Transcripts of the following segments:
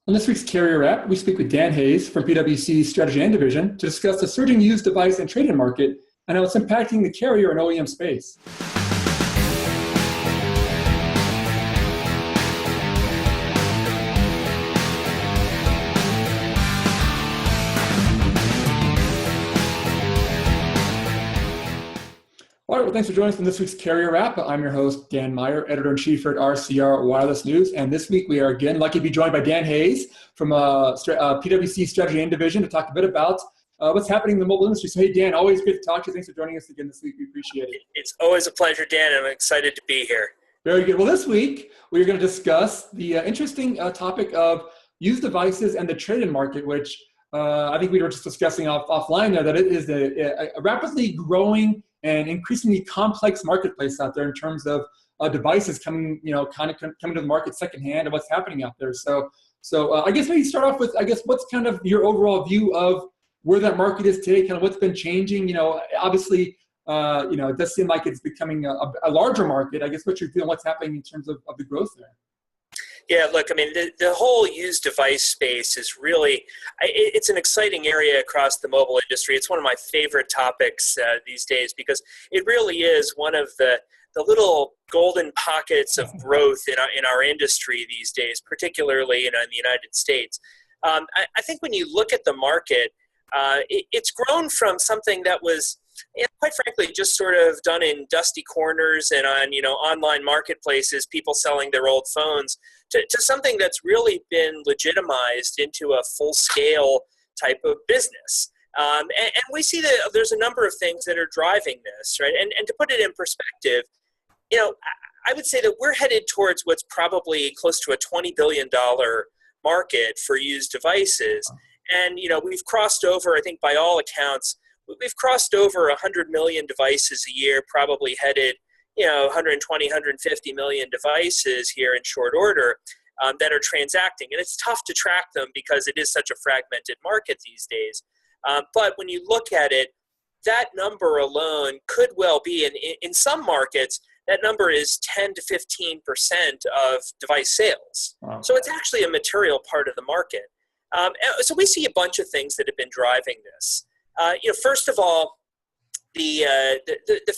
On this week's Carrier Wrap, we speak with Dan Hayes from PwC's Strategy and Division to discuss the surging used device and trade-in market and how it's impacting the carrier and OEM space. All right, well, thanks for joining us on this week's Carrier Wrap. I'm your host, Dan Meyer, Editor-in-Chief at RCR Wireless News. And this week we are again lucky to be joined by Dan Hayes from PwC Strategy and Division to talk a bit about what's happening in the mobile industry. So, hey, Dan, always good to talk to you. Thanks for joining us again this week. We appreciate it. It's always a pleasure, Dan. I'm excited to be here. Very good. Well, this week we're going to discuss the interesting topic of used devices and the trade-in market, which I think we were just discussing offline there, that it is a rapidly growing and increasingly complex marketplace out there in terms of devices coming to the market secondhand and what's happening out there. So I guess maybe start off with, what's kind of your overall view of where that market is today, kind of what's been changing. Obviously, it does seem like it's becoming a larger market. I guess what's your view on what's happening in terms of the growth there? Yeah, look, I mean, the whole used device space is really, it's an exciting area across the mobile industry. It's one of my favorite topics these days because it really is one of the little golden pockets of growth in our industry these days, particularly in the United States. I think when you look at the market, it's grown from something that was, quite frankly, just sort of done in dusty corners and on online marketplaces, people selling their old phones, to something that's really been legitimized into a full-scale type of business. And we see that there's a number of things that are driving this, right? And to put it in perspective, I would say that we're headed towards what's probably close to a $20 billion market for used devices. And, we've crossed over, I think by all accounts, we've crossed over 100 million devices a year, probably headed 120, 150 million devices here in short order that are transacting. And it's tough to track them because it is such a fragmented market these days. But when you look at it, that number alone could well be, in some markets, that number is 10 to 15% of device sales. Wow. So it's actually a material part of the market. So we see a bunch of things that have been driving this. First of all, the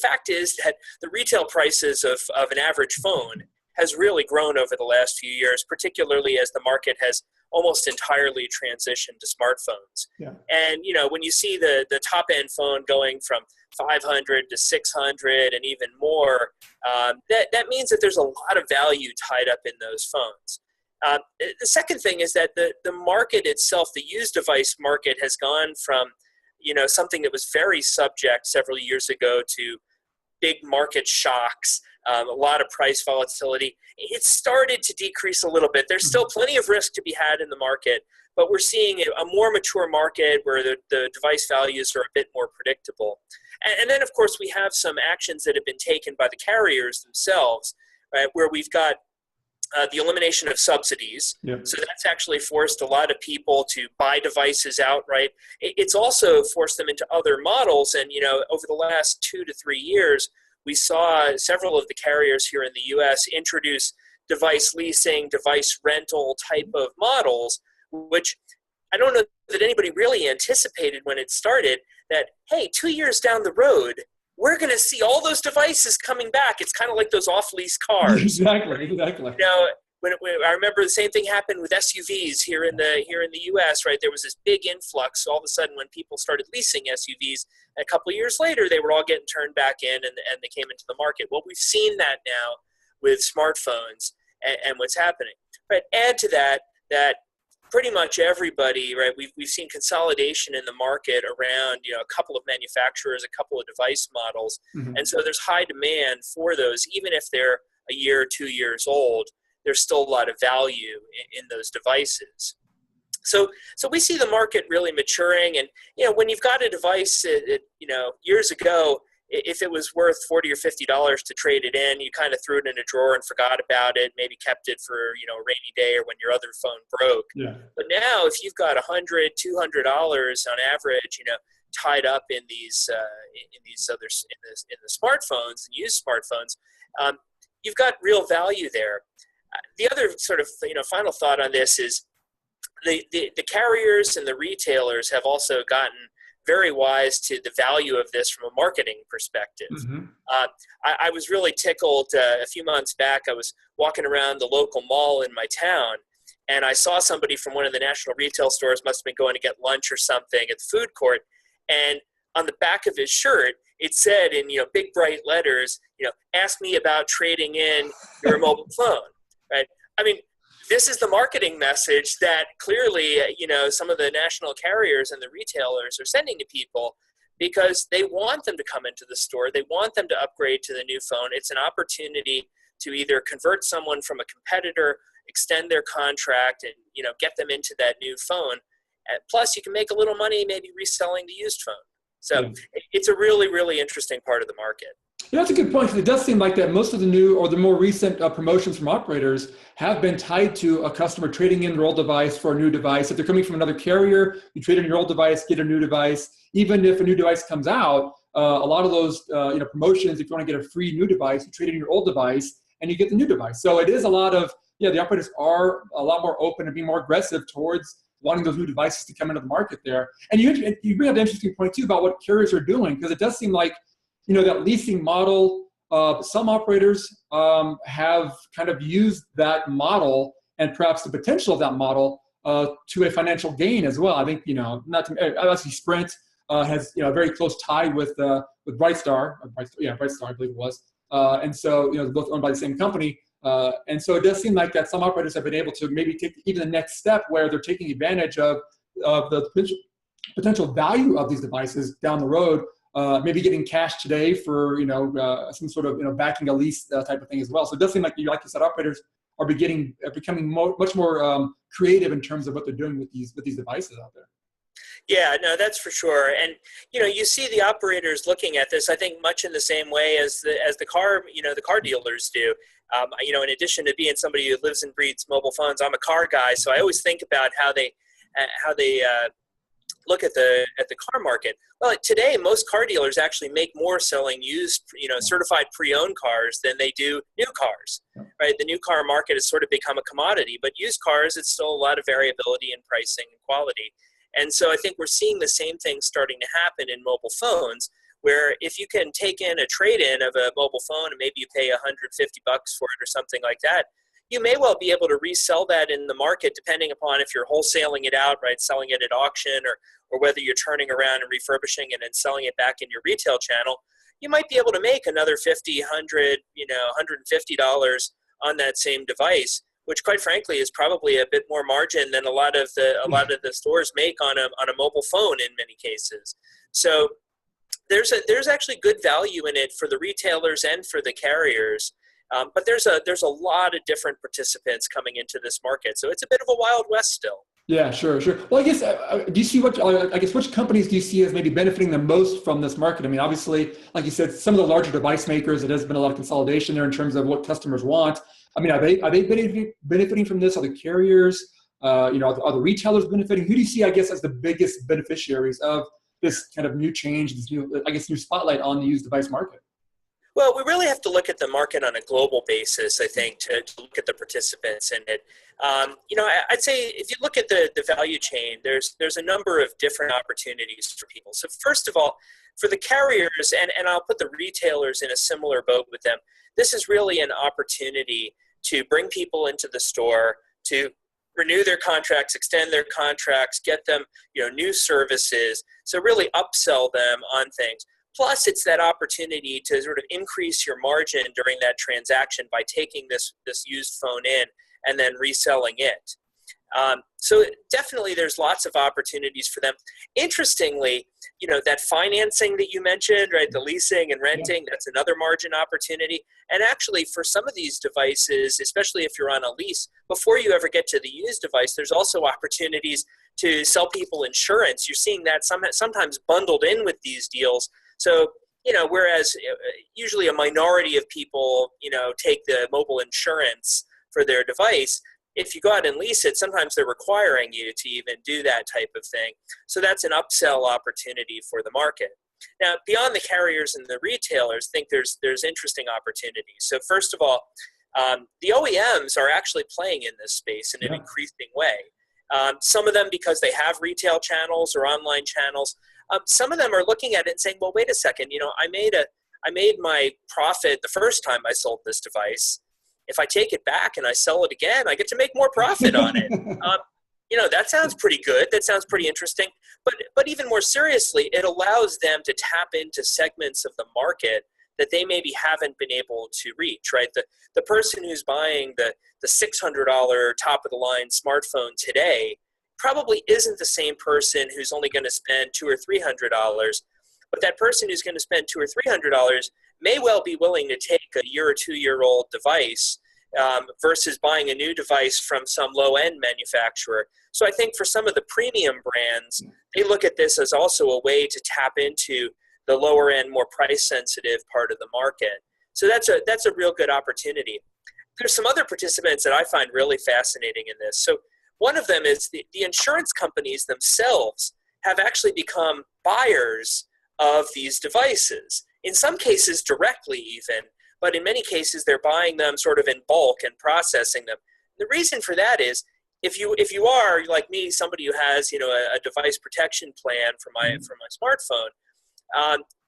fact is that the retail prices of an average phone has really grown over the last few years, particularly as the market has almost entirely transitioned to smartphones. Yeah. And, when you see the top end phone going from 500 to 600 and even more, that means that there's a lot of value tied up in those phones. The second thing is that the market itself, the used device market, has gone from something that was very subject several years ago to big market shocks, a lot of price volatility. It started to decrease a little bit. There's still plenty of risk to be had in the market, but we're seeing a more mature market where the device values are a bit more predictable. And then, of course, we have some actions that have been taken by the carriers themselves, right, where we've got the elimination of subsidies. Yep. So that's actually forced a lot of people to buy devices outright. It's also forced them into other models. And, over the last 2 to 3 years, we saw several of the carriers here in the U.S. introduce device leasing, device rental type of models, which I don't know that anybody really anticipated when it started that, hey, 2 years down the road, we're going to see all those devices coming back. It's kind of like those off-lease cars. Exactly. When I remember the same thing happened with SUVs here in the U.S. Right, there was this big influx all of a sudden when people started leasing SUVs. And a couple of years later, they were all getting turned back in, and they came into the market. Well, we've seen that now with smartphones and what's happening. Right, add to that pretty much everybody, right? We've seen consolidation in the market around, a couple of manufacturers, a couple of device models. Mm-hmm. And so there's high demand for those. Even if they're a year or 2 years old, there's still a lot of value in those devices. So we see the market really maturing. And, when you've got a device, years ago, if it was worth $40 or $50 to trade it in, you kind of threw it in a drawer and forgot about it, maybe kept it for, a rainy day or when your other phone broke. Yeah. But now if you've got $100, $200 on average, tied up in these other, in the smartphones and used smartphones, you've got real value there. The other sort of, final thought on this is, the carriers and the retailers have also gotten very wise to the value of this from a marketing perspective. Mm-hmm. I was really tickled a few months back. I was walking around the local mall in my town, and I saw somebody from one of the national retail stores, must have been going to get lunch or something at the food court, and on the back of his shirt, it said in big bright letters, ask me about trading in your mobile phone, right? I mean, this is the marketing message that clearly, some of the national carriers and the retailers are sending to people because they want them to come into the store. They want them to upgrade to the new phone. It's an opportunity to either convert someone from a competitor, extend their contract, and, get them into that new phone. Plus, you can make a little money maybe reselling the used phone. So it's a really, really interesting part of the market. That's a good point, because it does seem like that most of the new or the more recent promotions from operators have been tied to a customer trading in their old device for a new device. If they're coming from another carrier, you trade in your old device, get a new device. Even if a new device comes out, a lot of those promotions, if you want to get a free new device, you trade in your old device and you get the new device. So it is a lot of, the operators are a lot more open and being more aggressive towards wanting those new devices to come into the market there. And you bring up an interesting point too about what carriers are doing, because it does seem like that leasing model, some operators have kind of used that model and perhaps the potential of that model to a financial gain as well. I think, obviously Sprint has, a very close tie with Brightstar, Brightstar, I believe it was. And so, they're both owned by the same company. And so it does seem like that some operators have been able to maybe take even the next step where they're taking advantage of the potential value of these devices down the road. Maybe getting cash today for some sort of backing a lease type of thing as well. So it does seem like you said, operators are becoming much more creative in terms of what they're doing with these devices out there. Yeah, no, that's for sure. And you see the operators looking at this, I think, much in the same way as the car dealers do. In addition to being somebody who lives and breathes mobile phones, I'm a car guy, so I always think about how they look at the car market. Well, today most car dealers actually make more selling used, certified pre-owned cars than they do new cars. Right? The new car market has sort of become a commodity, but used cars, it's still a lot of variability in pricing and quality. And so I think we're seeing the same thing starting to happen in mobile phones, where if you can take in a trade-in of a mobile phone and maybe you pay $150 for it or something like that, you may well be able to resell that in the market, depending upon if you're wholesaling it out, right, selling it at auction, or whether you're turning around and refurbishing it and selling it back in your retail channel. You might be able to make another $50, $100, $150 on that same device, which, quite frankly, is probably a bit more margin than a lot of the stores make on a mobile phone in many cases. So there's actually good value in it for the retailers and for the carriers. But there's a lot of different participants coming into this market, so it's a bit of a Wild West still. Yeah, sure. Well, I guess do you see which companies do you see as maybe benefiting the most from this market? I mean, obviously, like you said, some of the larger device makers, it has been a lot of consolidation there in terms of what customers want. I mean, are they benefiting from this? Are the carriers? Are the retailers benefiting? Who do you see, I guess, as the biggest beneficiaries of this kind of new change, this new spotlight on the used device market? Well, we really have to look at the market on a global basis, I think, to look at the participants in it. I'd say if you look at the value chain, there's a number of different opportunities for people. So first of all, for the carriers, and I'll put the retailers in a similar boat with them, this is really an opportunity to bring people into the store, to renew their contracts, extend their contracts, get them new services, so really upsell them on things. Plus, it's that opportunity to sort of increase your margin during that transaction by taking this used phone in and then reselling it. So definitely there's lots of opportunities for them. Interestingly, that financing that you mentioned, right, the leasing and renting, that's another margin opportunity. And actually for some of these devices, especially if you're on a lease, before you ever get to the used device, there's also opportunities to sell people insurance. You're seeing that sometimes bundled in with these deals. So, whereas usually a minority of people, take the mobile insurance for their device, if you go out and lease it, sometimes they're requiring you to even do that type of thing. So that's an upsell opportunity for the market. Now, beyond the carriers and the retailers, I think there's interesting opportunities. So first of all, the OEMs are actually playing in this space in an increasing way. Some of them because they have retail channels or online channels. Some of them are looking at it and saying, well, wait a second, I made my profit the first time I sold this device. If I take it back and I sell it again, I get to make more profit on it. That sounds pretty good. That sounds pretty interesting. But even more seriously, it allows them to tap into segments of the market that they maybe haven't been able to reach, right? The person who's buying the $600 top-of-the-line smartphone today probably isn't the same person who's only going to spend $200 or $300. But that person who's going to spend $200 or $300 may well be willing to take a year or 2-year-old device versus buying a new device from some low-end manufacturer. So I think for some of the premium brands, they look at this as also a way to tap into the lower-end, more price-sensitive part of the market. So that's a real good opportunity. There's some other participants that I find really fascinating in this. So one of them is the insurance companies themselves have actually become buyers of these devices. In some cases directly even, but in many cases they're buying them sort of in bulk and processing them. The reason for that is if you are like me, somebody who has a device protection plan for my smartphone,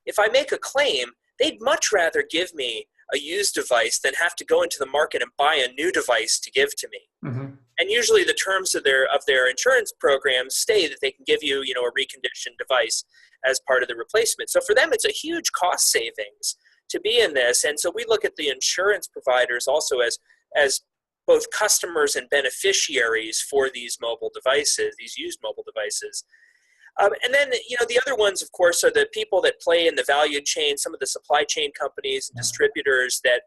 if I make a claim, they'd much rather give me a used device than have to go into the market and buy a new device to give to me. Mm-hmm. And usually the terms of their insurance programs say that they can give you a reconditioned device as part of the replacement. So for them, it's a huge cost savings to be in this. And so we look at the insurance providers also as both customers and beneficiaries for these mobile devices, these used mobile devices. And then, the other ones, of course, are the people that play in the value chain, some of the supply chain companies and distributors that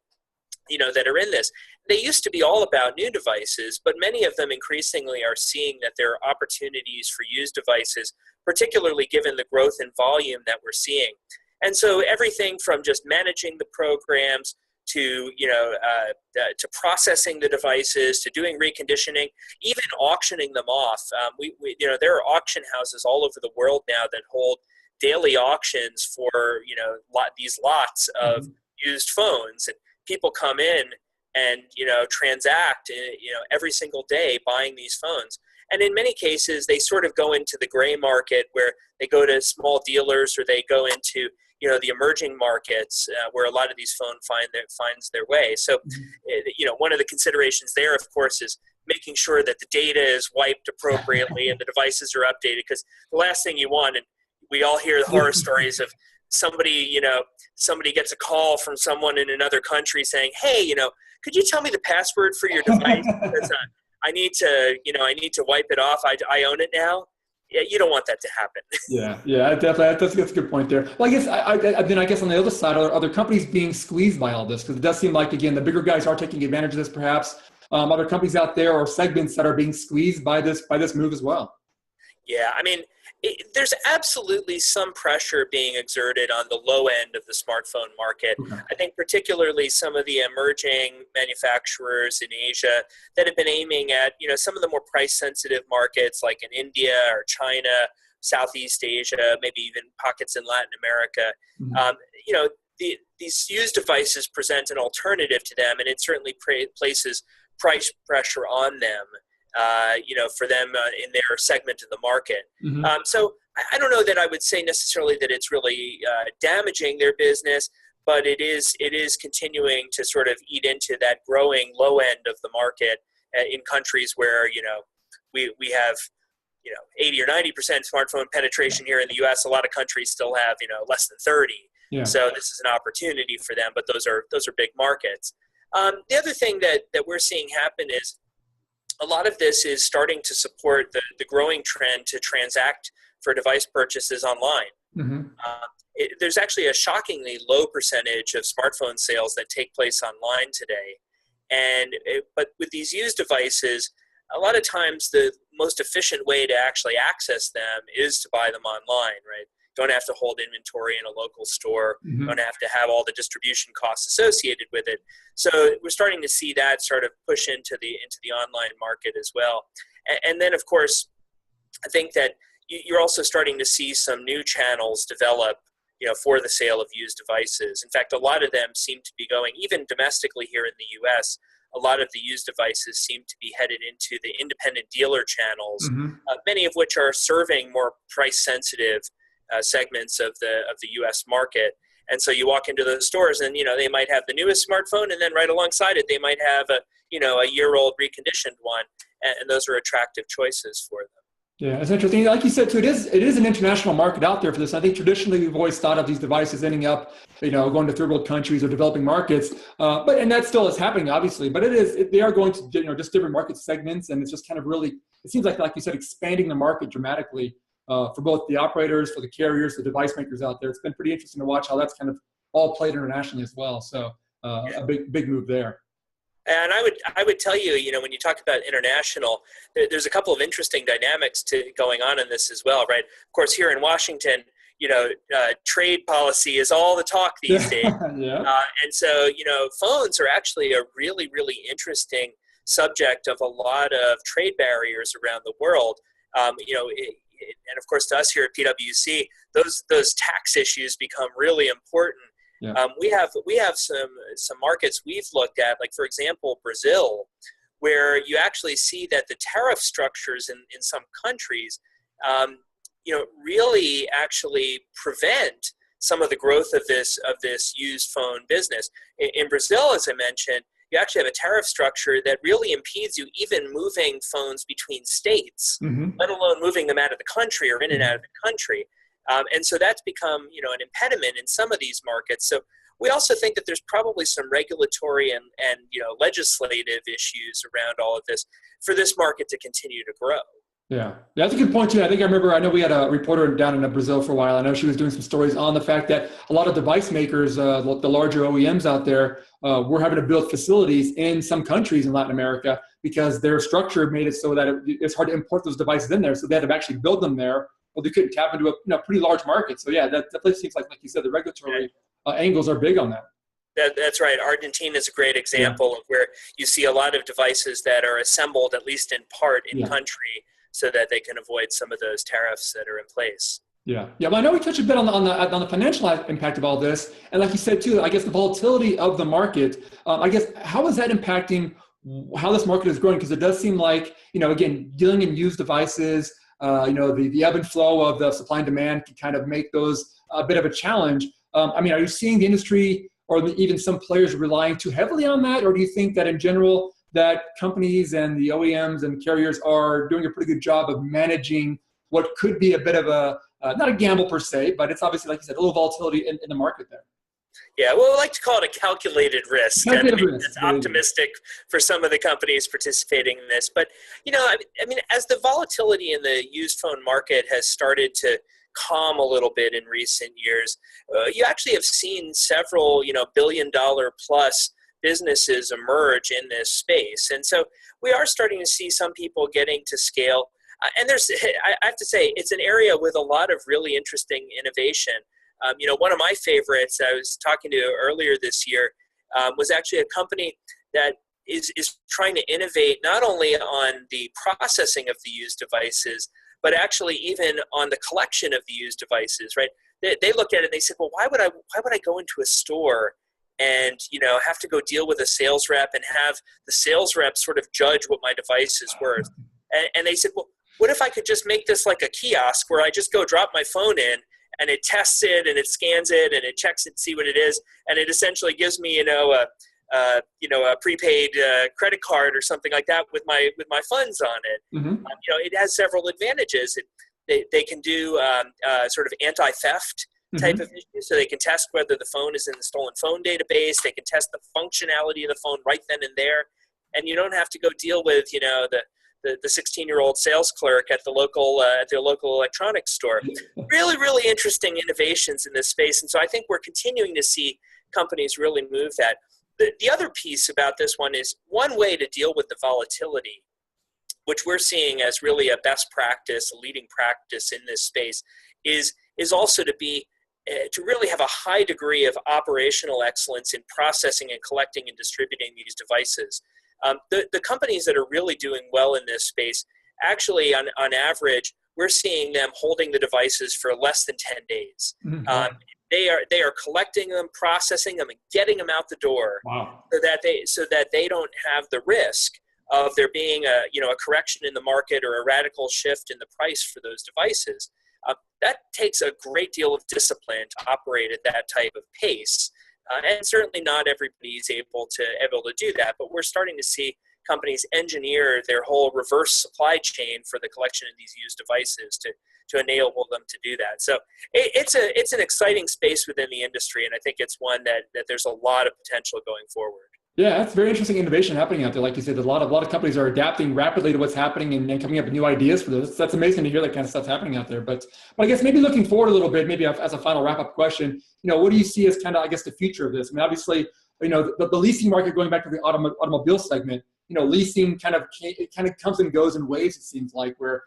are in this. They used to be all about new devices, but many of them increasingly are seeing that there are opportunities for used devices, particularly given the growth in volume that we're seeing. And so everything from just managing the programs to to processing the devices, to doing reconditioning, even auctioning them off. There are auction houses all over the world now that hold daily auctions for these lots of used phones, and people come in and transact every single day buying these phones. And in many cases, they sort of go into the gray market where they go to small dealers or they go into the emerging markets where a lot of these phones finds their way. So, one of the considerations there, of course, is making sure that the data is wiped appropriately and the devices are updated. Because the last thing you want, and we all hear the horror stories of somebody gets a call from someone in another country saying, "Hey, could you tell me the password for your device? Because I need to wipe it off. I own it now." Yeah, you don't want that to happen. Yeah, definitely. That's a good point there. Well, I guess I guess on the other side, are other companies being squeezed by all this? Because it does seem like, again, the bigger guys are taking advantage of this. Perhaps other companies out there or segments that are being squeezed by this move as well. Yeah, I mean, there's absolutely some pressure being exerted on the low end of the smartphone market. Okay. I think particularly some of the emerging manufacturers in Asia that have been aiming at, some of the more price-sensitive markets like in India or China, Southeast Asia, maybe even pockets in Latin America. Mm-hmm. These used devices present an alternative to them, and it certainly places price pressure on them. For them in their segment of the market. Mm-hmm. So I don't know that I would say necessarily that it's really damaging their business, but it is continuing to sort of eat into that growing low end of the market in countries where, we have, 80 or 90% smartphone penetration here in the U.S. A lot of countries still have, less than 30. Yeah. So this is an opportunity for them, but those are big markets. The other thing that we're seeing happen is a lot of this is starting to support the growing trend to transact for device purchases online. Mm-hmm. There's actually a shockingly low percentage of smartphone sales that take place online today. But with these used devices, a lot of times the most efficient way to actually access them is to buy them online, right? Don't have to hold inventory in a local store. Mm-hmm. Don't have to have all the distribution costs associated with it. So we're starting to see that sort of push into the online market as well. And then, of course, I think that you're also starting to see some new channels develop, for the sale of used devices. In fact, a lot of them seem to be going, even domestically here in the U.S., a lot of the used devices seem to be headed into the independent dealer channels, many of which are serving more price-sensitive segments of the U.S. market. And so you walk into those stores, and they might have the newest smartphone, and then right alongside it, they might have a year-old reconditioned one, and those are attractive choices for them. Yeah, it's interesting. Like you said, too, it is an international market out there for this. I think traditionally we've always thought of these devices ending up, going to third world countries or developing markets. And that still is happening, obviously. But they are going to, just different market segments, and it's just kind of really, it seems like you said, expanding the market dramatically for both the operators, for the carriers, the device makers out there. It's been pretty interesting to watch how that's kind of all played internationally as well. So a big move there. And I would tell you, when you talk about international, there's a couple of interesting dynamics going on in this as well, right? Of course, here in Washington, trade policy is all the talk these days. Yeah. And so, phones are actually a really, really interesting subject of a lot of trade barriers around the world. And of course, to us here at PwC, those tax issues become really important. Yeah. We have some markets we've looked at, like for example Brazil, where you actually see that the tariff structures in some countries, really actually prevent some of the growth of this used phone business. In Brazil, as I mentioned, you actually have a tariff structure that really impedes you even moving phones between states, let alone moving them out of the country or in and out of the country. And so that's become, an impediment in some of these markets. So we also think that there's probably some regulatory and legislative issues around all of this for this market to continue to grow. Yeah, that's a good point too. I know we had a reporter down in Brazil for a while. I know she was doing some stories on the fact that a lot of device makers, the larger OEMs out there, were having to build facilities in some countries in Latin America because their structure made it so that it's hard to import those devices in there. So they had to actually build them there. Well, they couldn't tap into a pretty large market. So yeah, that definitely seems like you said, the regulatory angles are big on that. That's right. Argentina is a great example of where you see a lot of devices that are assembled, at least in part, in country, so that they can avoid some of those tariffs that are in place. Yeah. Well, I know we touched a bit on the financial impact of all this, and like you said too, I guess the volatility of the market. I guess how is that impacting how this market is growing? Because it does seem like again, dealing in used devices. The ebb and flow of the supply and demand can kind of make those a bit of a challenge. Are you seeing the industry or even some players relying too heavily on that? Or do you think that in general that companies and the OEMs and carriers are doing a pretty good job of managing what could be a bit of not a gamble per se, but it's obviously, like you said, a little volatility in the market there? Yeah, well, we like to call it a calculated risk. It's Very optimistic for some of the companies participating in this. But, as the volatility in the used phone market has started to calm a little bit in recent years, you actually have seen several, billion-dollar plus businesses emerge in this space. And so we are starting to see some people getting to scale. And I have to say, it's an area with a lot of really interesting innovation. One of my favorites I was talking to earlier this year was actually a company that is trying to innovate not only on the processing of the used devices, but actually even on the collection of the used devices, right? They look at it and they said, well, why would I go into a store and have to go deal with a sales rep and have the sales rep sort of judge what my device is worth? And they said, well, what if I could just make this like a kiosk where I just go drop my phone in and it tests it and it scans it and it checks it to see what it is, and it essentially gives me a prepaid credit card or something like that with my funds on it. It has several advantages. They can do sort of anti-theft type of issues, so they can test whether the phone is in the stolen phone database. They can test the functionality of the phone right then and there, and you don't have to go deal with the 16-year-old sales clerk at the local electronics store. Really, really interesting innovations in this space, and so I think we're continuing to see companies really move that. The other piece about this one is one way to deal with the volatility, which we're seeing as really a best practice, a leading practice in this space, is also to really have a high degree of operational excellence in processing and collecting and distributing these devices. The companies that are really doing well in this space, actually on average, we're seeing them holding the devices for less than 10 days. They are collecting them, processing them, and getting them out the door. Wow. So that they don't have the risk of there being a correction in the market or a radical shift in the price for those devices. That takes a great deal of discipline to operate at that type of pace, and certainly not everybody is able to do that. But we're starting to see companies engineer their whole reverse supply chain for the collection of these used devices to enable them to do that. So it's an exciting space within the industry, and I think it's one that there's a lot of potential going forward. Yeah, that's very interesting innovation happening out there. Like you said, a lot of companies are adapting rapidly to what's happening and coming up with new ideas for this. That's amazing to hear that kind of stuff happening out there. But I guess maybe looking forward a little bit, maybe as a final wrap-up question, what do you see as kind of, I guess, the future of this? I mean, obviously, the leasing market, going back to the automobile segment, leasing kind of comes and goes in waves. It seems like where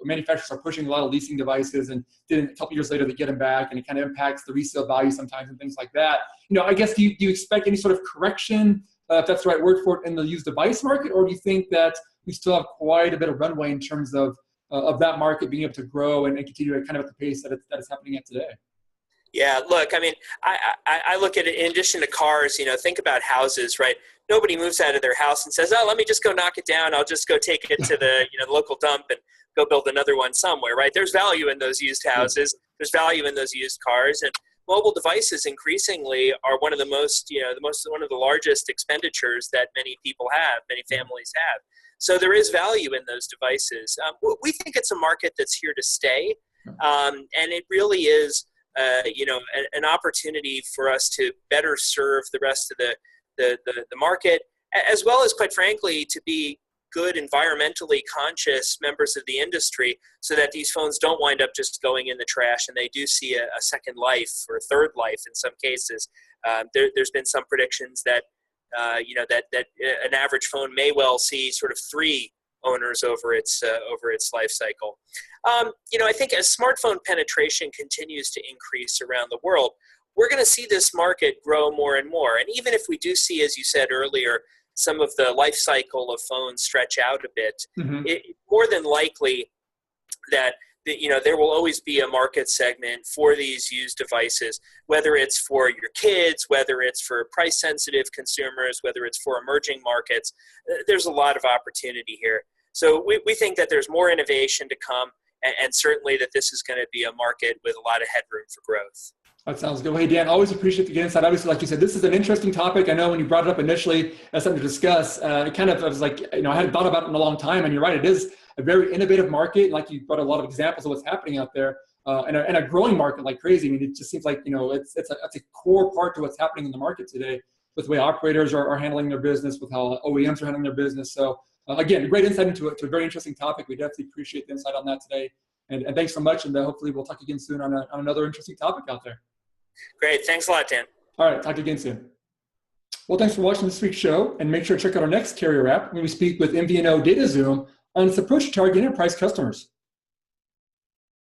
manufacturers are pushing a lot of leasing devices, and then a couple years later they get them back, and it kind of impacts the resale value sometimes and things like that. I guess do you expect any sort of correction, if that's the right word for it, in the used device market, or do you think that we still have quite a bit of runway in terms of that market being able to grow and continue at kind of at the pace that it's happening at today? Yeah, look, I mean, I look at it in addition to cars, think about houses, right? Nobody moves out of their house and says, oh, let me just go knock it down. I'll just go take it to the local dump and go build another one somewhere, right? There's value in those used houses. There's value in those used cars. And mobile devices increasingly are one of the one of the largest expenditures that many people have, many families have. So there is value in those devices. We think it's a market that's here to stay. And it really is, an opportunity for us to better serve the rest of the market, as well as, quite frankly, to be good environmentally conscious members of the industry, so that these phones don't wind up just going in the trash and they do see a second life or a third life in some cases. There's been some predictions that that an average phone may well see sort of 3 owners over its life cycle. I think as smartphone penetration continues to increase around the world, we're going to see this market grow more and more. And even if we do see, as you said earlier, some of the life cycle of phones stretch out a bit, more than likely that there will always be a market segment for these used devices, whether it's for your kids, whether it's for price-sensitive consumers, whether it's for emerging markets. There's a lot of opportunity here. So we think that there's more innovation to come, and certainly that this is going to be a market with a lot of headroom for growth. That sounds good. Well, hey, Dan, always appreciate the insight. Obviously, like you said, this is an interesting topic. I know when you brought it up initially as something to discuss, I was like, I hadn't thought about it in a long time. And you're right, it is a very innovative market. Like you brought a lot of examples of what's happening out there, and a growing market like crazy. I mean, it just seems like, it's a core part to what's happening in the market today, with the way operators are handling their business, with how OEMs are handling their business. So again, great insight into a very interesting topic. We definitely appreciate the insight on that today. And thanks so much. And hopefully we'll talk again soon on another interesting topic out there. Great. Thanks a lot, Dan. All right. Talk again soon. Well, thanks for watching this week's show, and make sure to check out our next carrier app when we speak with MVNO DataZoom on its approach to targeting enterprise customers.